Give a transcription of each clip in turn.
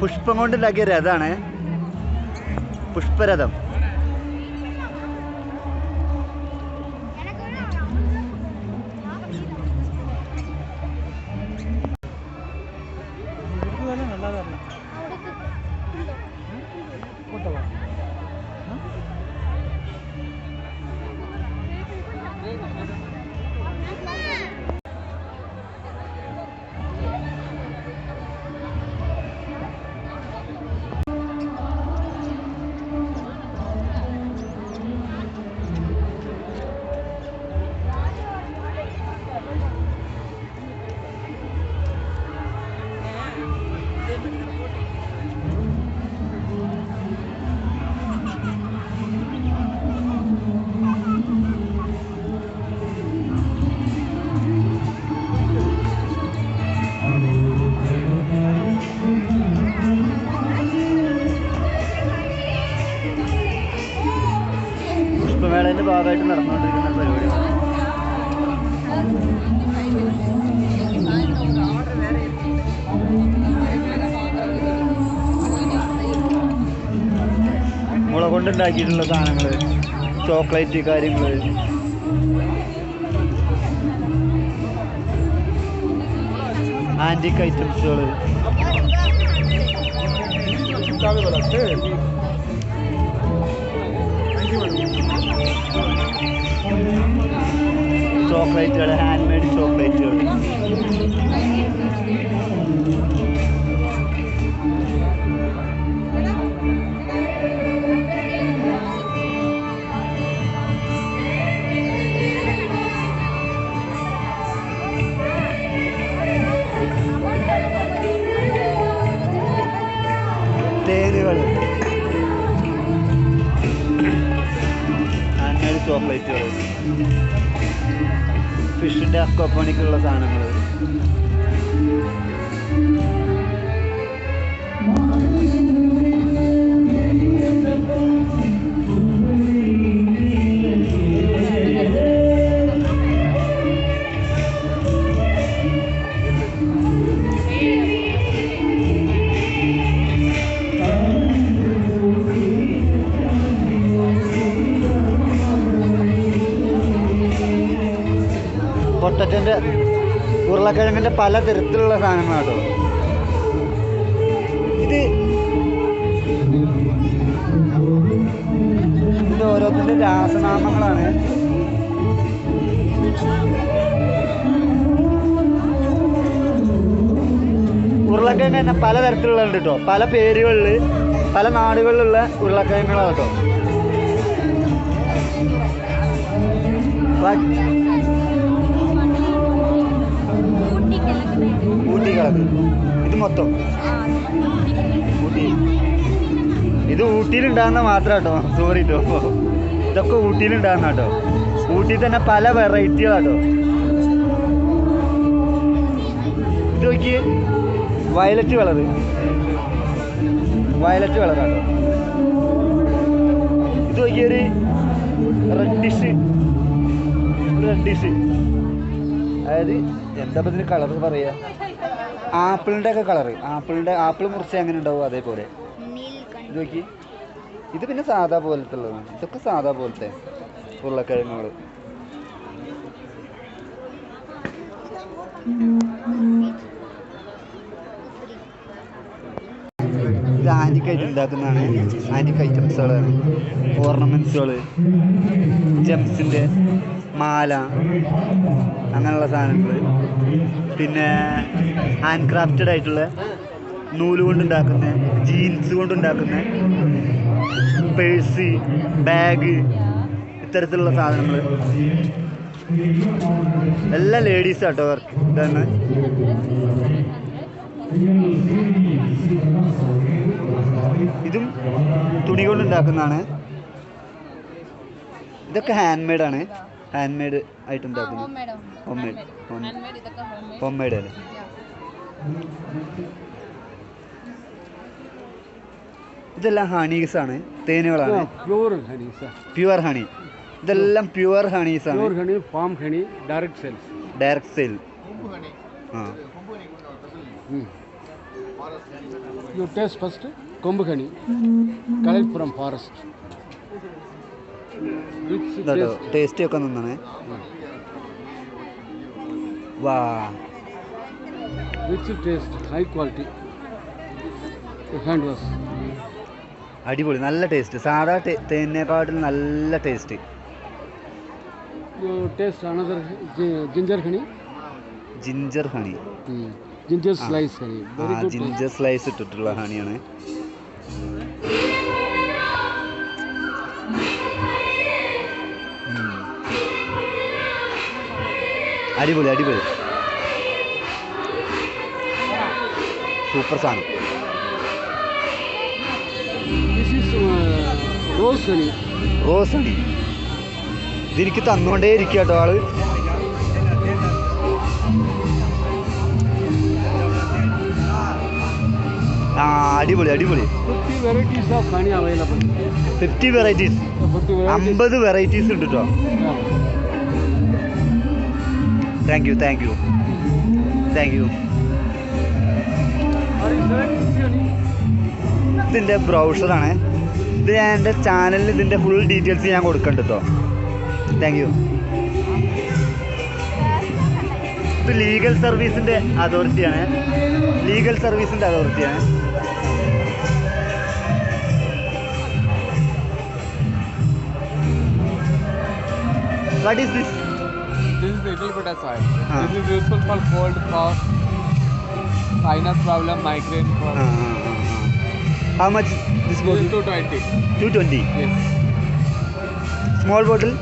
പുഷ്പം കൊണ്ടുണ്ടാക്കിയ രഥമാണ് പുഷ്പരഥം. പുഷ്പമേളയുടെ ഭാഗമായിട്ട് നടന്നുകൊണ്ടിരിക്കുന്ന പരിപാടിയാണ്. മുള കൊണ്ടുണ്ടാക്കിയിട്ടുള്ള സാധനങ്ങൾ, ചോക്ലേറ്റ് കാര്യങ്ങൾ, ആൻറ്റിക് ഐറ്റംസുകൾ, ചോക്ലേറ്റുകൾ, ഹാൻഡ് മെയ്ഡ് ചോക്ലേറ്റുകൾ. തേനുകൾ, ഹാൻഡ് മെയ്ഡ് ചോക്ലേറ്റുകൾ, ഫിഷിൻ്റെ അക്വാപോണിക്കുള്ള സാധനങ്ങൾ. പൊട്ടറ്റൻ്റെ ഉരുളക്കിഴങ്ങിൻ്റെ പല തരത്തിലുള്ള സാധനങ്ങളാട്ടോ ഇത്. ഇത് ഓരോന്നിൻ്റെ രാസനാമങ്ങളാണ്. ഉരുളക്കിഴങ്ങ് തന്നെ പലതരത്തിലുള്ളത് കേട്ടോ, പല പേരുകളിൽ പല നാടുകളിലുള്ള ഉരുളക്കിഴങ്ങുകളാണ് കേട്ടോ. ഊട്ടികളത് ഇത് മൊത്തം ഇത് ഊട്ടിയിലുണ്ടാകുന്ന മാത്രം കേട്ടോ, സോറി കേട്ടോ. ഇതൊക്കെ ഊട്ടിയിലുണ്ടാകുന്ന കേട്ടോ. ഊട്ടിയിൽ തന്നെ പല വെറൈറ്റികളാട്ടോ. ഇത് നോക്കിയേ, വയലറ്റ് കളറ്, വയലറ്റ് കളറാട്ടോ. ഇത് നോക്കിയൊരു റെഡിഷ്, റെഡിഷ്, അതായത് എന്താ ഇതിന് കളർ പറയുക, ആപ്പിളിൻ്റെ ഒക്കെ കളറ്. ആപ്പിൾ മുറിച്ച് എങ്ങനെ ഉണ്ടാവും അതേപോലെ. ഇത് നോക്കി, ഇത് പിന്നെ സാധാ പോലത്തെ ഉള്ളത്. ഇതൊക്കെ സാധാ പോലത്തെ ഉരുളക്കിഴങ്ങുകൾ. ഇത് ആൻറ്റിക്കായിട്ട് ഉണ്ടാക്കുന്നതാണ്. ആൻറ്റിക് ഐറ്റംസുകളാണ്, ഓർണമെൻറ്റ്സുകൾ, ജെംസിൻ്റെ മാല, അങ്ങനെയുള്ള സാധനങ്ങൾ. പിന്നെ ഹാൻഡ് ക്രാഫ്റ്റഡ് ആയിട്ടുള്ള നൂല് കൊണ്ടുണ്ടാക്കുന്ന, ജീൻസ് കൊണ്ടുണ്ടാക്കുന്ന പേഴ്സ്, ബാഗ്, ഇത്തരത്തിലുള്ള സാധനങ്ങൾ. എല്ലാം ലേഡീസ് ആട്ടോ വർക്ക്. ഇതാണ് ഇതും തുണി കൊണ്ട് ഉണ്ടാക്കുന്നതാണ്. ഇതൊക്കെ ഹാൻഡ് മെയ്ഡാണ്. ഹാൻഡ് മെയ്ഡ് ആയിട്ട് ഉണ്ടാക്കുന്നത്. ഹോം മെയ്ഡ് അല്ലേ. ഇതെല്ലാം ഹണീസ് ആണ്, തേനുകളാണ്. Pure honey. ഇതെല്ലാം പ്യുവർ ഹണീസ് ആണ്. Farm honey, direct sale. ആ You taste first kombu honey, collect from forest. Taste ഒക്കെ നന്നാണ്. വാ, which taste high quality. Hand wash. അടിപൊളി, നല്ല ടേസ്റ്റ്. സാധാ തേനേക്കാട്ടിൽ നല്ല taste. You taste another ginger honey. Ginger honey. Ginger slice honey. Ginger slice ഇട്ടിട്ടുള്ള ഹണിയാണ്. അടിപൊളി അടിപൊളി, സൂപ്പർ സാധനം. This is rose honey. Rose honey. ഇതെനിക്ക് തന്നുകൊണ്ടേ ഇരിക്കുക കേട്ടോ ആള്. ആ അടിപൊളി അടിപൊളി. 50 varieties of honey available. 50 varieties, 50 varieties ഉണ്ട് കേട്ടോ. Thank you thank you thank you. ഇതിൻ്റെ ബ്രൗസറാണ്. ഇത് ഞാൻ എൻ്റെ ചാനലിൽ ഇതിൻ്റെ ഫുൾ ഡീറ്റെയിൽസ് ഞാൻ കൊടുക്കുന്നുണ്ട് കേട്ടോ. Thank you. ഇത് ലീഗൽ സർവീസിൻ്റെ അതോറിറ്റിയാണ്. ലീഗൽ സർവീസിൻ്റെ അതോറിറ്റിയാണ്. What is this? This is little bit of soil. This is useful for cold, cough, sinus problem, migraine. How much this bottle? 220. 220. Yes. Small bottle?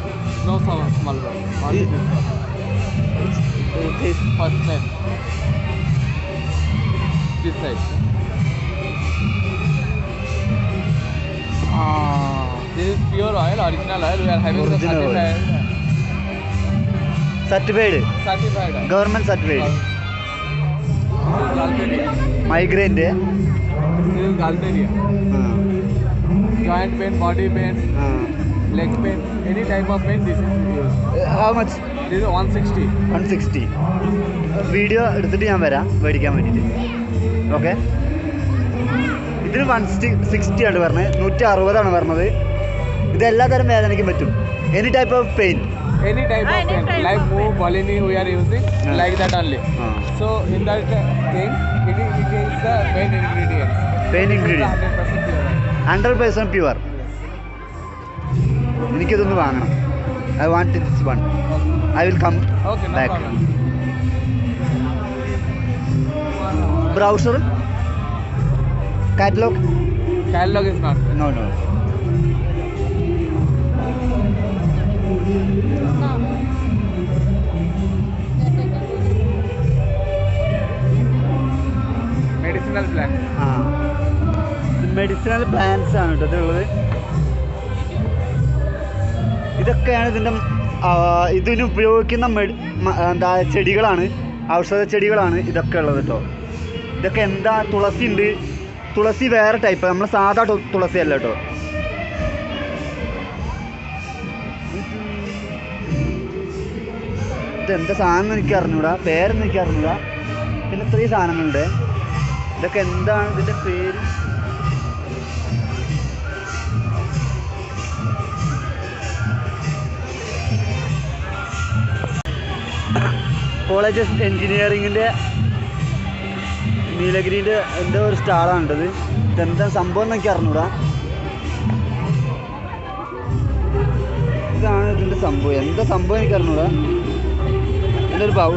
No small bottle. Only this one. Okay. First time. This side. This is pure oil, original oil. We are having Original the oil. Certified. Certified. Government certified. Galteria. Migraine. This is Galteria. Joint pain, body pain, leg pain, any type of pain. This is used. How much? This is 160. 160. Video എടുത്തിട്ട് ഞാൻ വരാം മേടിക്കാൻ വേണ്ടിയിട്ട്. Okay. ഇതിന് 160 ആണ് പറഞ്ഞത്. 160 പറഞ്ഞത്. ഇത് എല്ലാ തരം വേദനയ്ക്കും പറ്റും. Any type of pain. Any type of pain, like move, Bolini we are using, like that only. So in that thing, it is the main ingredients. Main ingredients. 100% pure. എനിക്കിതൊന്ന് വാങ്ങണം. I want this one. I will come back. No problem. Browser? Catalog? Catalog is not. No. Medicinal plant. Medicinal plants ആണ് കേട്ടോ ഇതുള്ളത്. ഇതൊക്കെയാണ് ഇതിന് ഉപയോഗിക്കുന്ന എന്താ ചെടികളാണ്, ഔഷധ ചെടികളാണ് ഇതൊക്കെ ഉള്ളത് കേട്ടോ. ഇതൊക്കെ എന്താ, തുളസി ഉണ്ട്. തുളസി വേറെ ടൈപ്പ്, നമ്മൾ സാധാ തുളസി അല്ല കേട്ടോ. ഇതെന്താ സാധനം എനിക്ക് അറിഞ്ഞൂടാ, പേരൊന്നും എനിക്ക് അറിഞ്ഞൂടാ. പിന്നെ ഇത്രയും സാധനങ്ങളുണ്ട്. ഇതൊക്കെ എന്താണ് ഇതിൻ്റെ പേര്? കോളേജ് ഓഫ് എൻജിനീയറിങ്ങിൻ്റെ നീലഗിരിൻ്റെ എന്തോ ഒരു സ്റ്റാളാണിത്. ഇതെന്താ സംഭവം എന്നൊക്കെ അറിഞ്ഞൂടാ. ഇതാണ് ഇതിൻ്റെ സംഭവം. എന്താ സംഭവം എനിക്ക് അറിഞ്ഞൂടാ. ഇതിൻ്റെ ഒരു